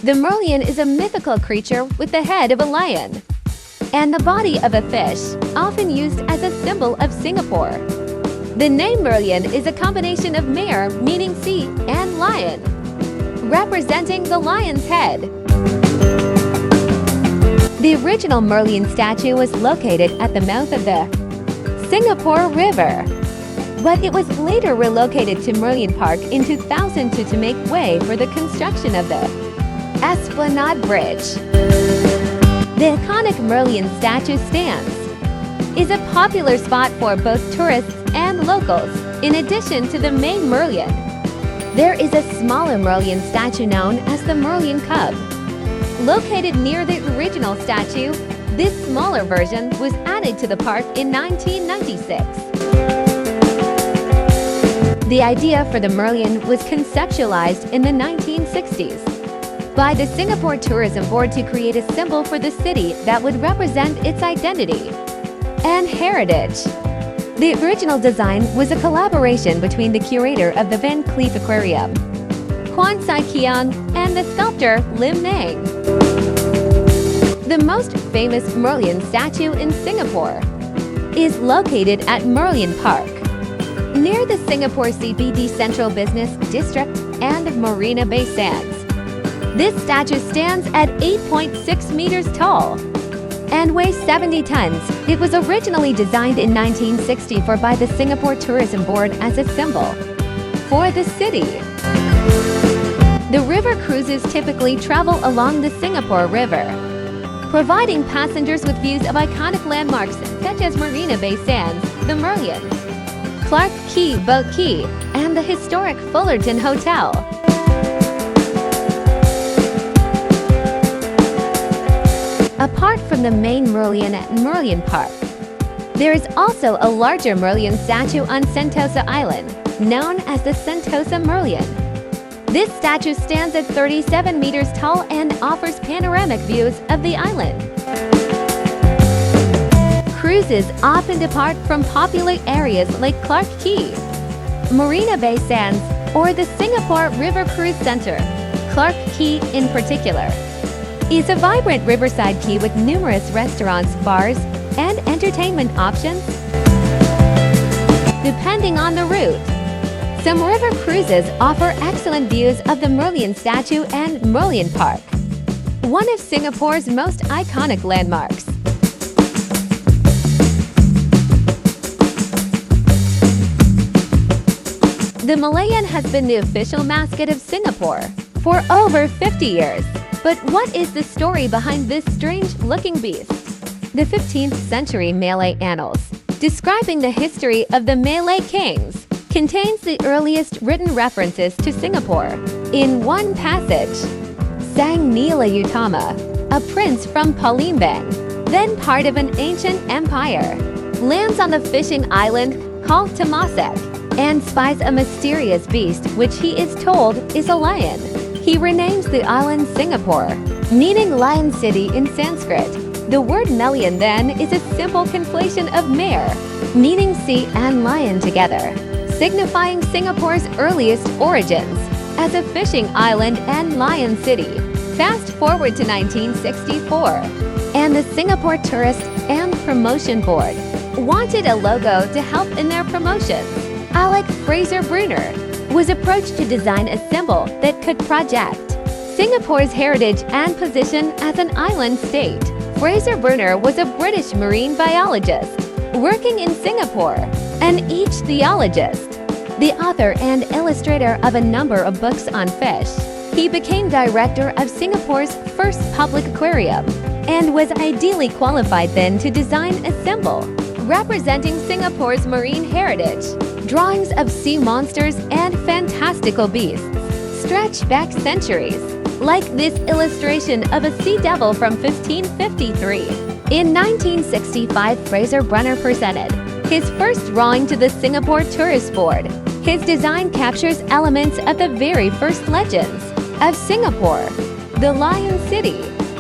The Merlion is a mythical creature with the head of a lion and the body of a fish, often used as a symbol of Singapore. The name Merlion is a combination of mer, meaning sea, and lion, representing the lion's head. The original Merlion statue was located at the mouth of the Singapore River, but it was later relocated to Merlion Park in 2002 to make way for the construction of the Esplanade Bridge. The iconic Merlion statue stands is a popular spot for both tourists and locals. In addition to the main Merlion, there is a smaller Merlion statue known as the Merlion Cub. Located near the original statue, this smaller version was added to the park in 1996. The idea for the Merlion was conceptualized in the 1960s by the Singapore Tourism Board to create a symbol for the city that would represent its identity and heritage. The original design was a collaboration between the curator of the Van Cleef Aquarium, Kwan Sai Kiang, and the sculptor Lim Nang. The most famous Merlion statue in Singapore is located at Merlion Park, near the Singapore CBD Central Business District and Marina Bay Sands. This statue stands at 8.6 meters tall and weighs 70 tons. It was originally designed in 1964 by the Singapore Tourism Board as a symbol for the city. The river cruises typically travel along the Singapore River, providing passengers with views of iconic landmarks such as Marina Bay Sands, the Merlion, Clarke Quay Boat Quay, and the historic Fullerton Hotel. Apart from the main Merlion at Merlion Park, there is also a larger Merlion statue on Sentosa Island, known as the Sentosa Merlion. This statue stands at 37 meters tall and offers panoramic views of the island. Cruises often depart from popular areas like Clarke Quay, Marina Bay Sands, or the Singapore River Cruise Center. Clarke Quay, in particular, is a vibrant riverside quay with numerous restaurants, bars, and entertainment options, depending on the route. Some river cruises offer excellent views of the Merlion statue and Merlion Park, one of Singapore's most iconic landmarks. The Merlion has been the official mascot of Singapore for over 50 years. But what is the story behind this strange-looking beast? The 15th century Malay annals, describing the history of the Malay kings, contains the earliest written references to Singapore. In one passage, Sang Nila Utama, a prince from Palembang, then part of an ancient empire, lands on the fishing island called Temasek and spies a mysterious beast which he is told is a lion. He renames the island Singapore, meaning Lion City in Sanskrit. The word Merlion then is a simple conflation of mer, meaning sea, and lion together, signifying Singapore's earliest origins as a fishing island and lion city. Fast forward to 1964, and the Singapore Tourist and Promotion Board wanted a logo to help in their promotions. Alec Fraser Bruner was approached to design a symbol that could project Singapore's heritage and position as an island state. Fraser Bruner was a British marine biologist working in Singapore, an ichthyologist, the author and illustrator of a number of books on fish. He became director of Singapore's first public aquarium and was ideally qualified then to design a symbol representing Singapore's marine heritage. Drawings of sea monsters and fantastical beasts stretch back centuries, like this illustration of a sea devil from 1553. In 1965, Fraser Bruner presented his first drawing to the Singapore Tourist Board. His design captures elements of the very first legends of Singapore, the Lion City,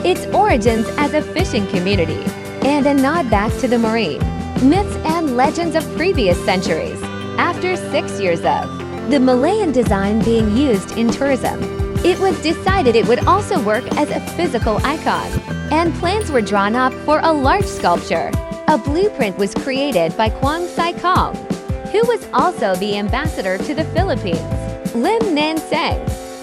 its origins as a fishing community, and a nod back to the marine myths and legends of previous centuries. After 6 years of the Malayan design being used in tourism, It was decided it would also work as a physical icon, and plans were drawn up for a large sculpture. A blueprint was created by Kwang Sai Kong, who was also the ambassador to the Philippines. Lim Nan Seng,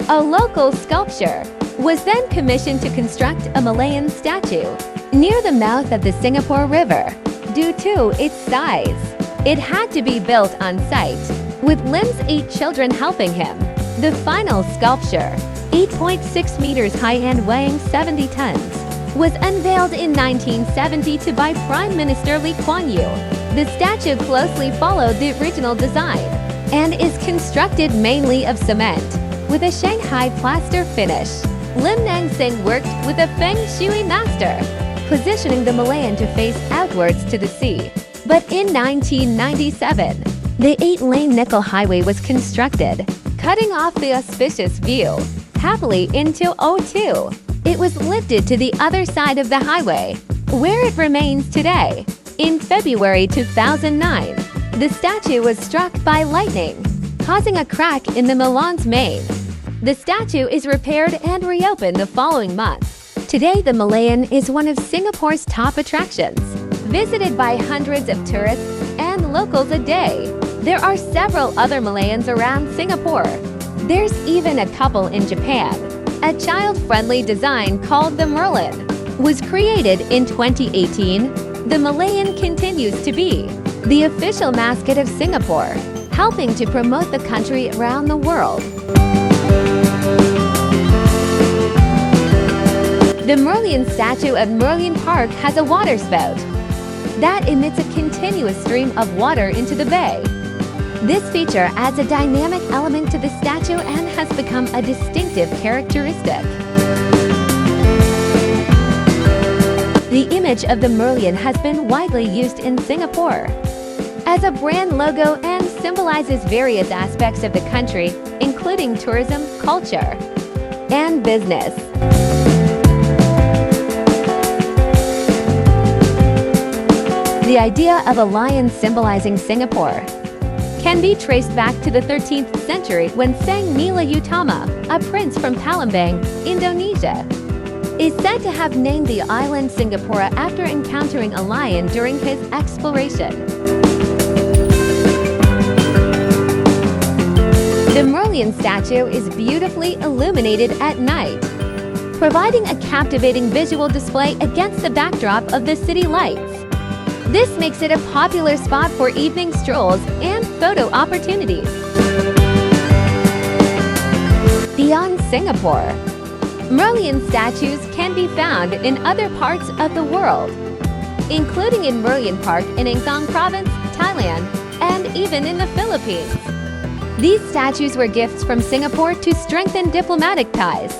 a local sculptor, was then commissioned to construct a Malayan statue near the mouth of the Singapore River. Due to its size, it had to be built on site, with Lim's 8 children helping him. The final sculpture, 8.6 meters high and weighing 70 tons, was unveiled in 1970 by Prime Minister Lee Kuan Yew. The statue closely followed the original design and is constructed mainly of cement, with a Shanghai plaster finish. Lim Nang Seng worked with a Feng Shui master, positioning the Malayan to face outwards to the sea. But in 1997, the 8-lane nickel highway was constructed, cutting off the auspicious view. Happily into '02, it was lifted to the other side of the highway, where it remains today. In February 2009, the statue was struck by lightning, causing a crack in the Milan's main. The statue is repaired and reopened the following month. Today, the Malayan is one of Singapore's top attractions, visited by hundreds of tourists and locals a day. There are several other Malayans around Singapore. There's even a couple in Japan. A child-friendly design called the Merlion was created in 2018. The Malayan continues to be the official mascot of Singapore, helping to promote the country around the world. The Merlion statue at Merlion Park has a water spout that emits a continuous stream of water into the bay. This feature adds a dynamic element to the statue and has become a distinctive characteristic. The image of the Merlion has been widely used in Singapore as a brand logo and symbolizes various aspects of the country, including tourism, culture, and business. The idea of a lion symbolizing Singapore can be traced back to the 13th century when Sang Nila Utama, a prince from Palembang, Indonesia, is said to have named the island Singapore after encountering a lion during his exploration. The Merlion statue is beautifully illuminated at night, providing a captivating visual display against the backdrop of the city lights. This makes it a popular spot for evening strolls and photo opportunities. Beyond Singapore, Merlion statues can be found in other parts of the world, including in Merlion Park in Angkong Province, Thailand, and even in the Philippines. These statues were gifts from Singapore to strengthen diplomatic ties.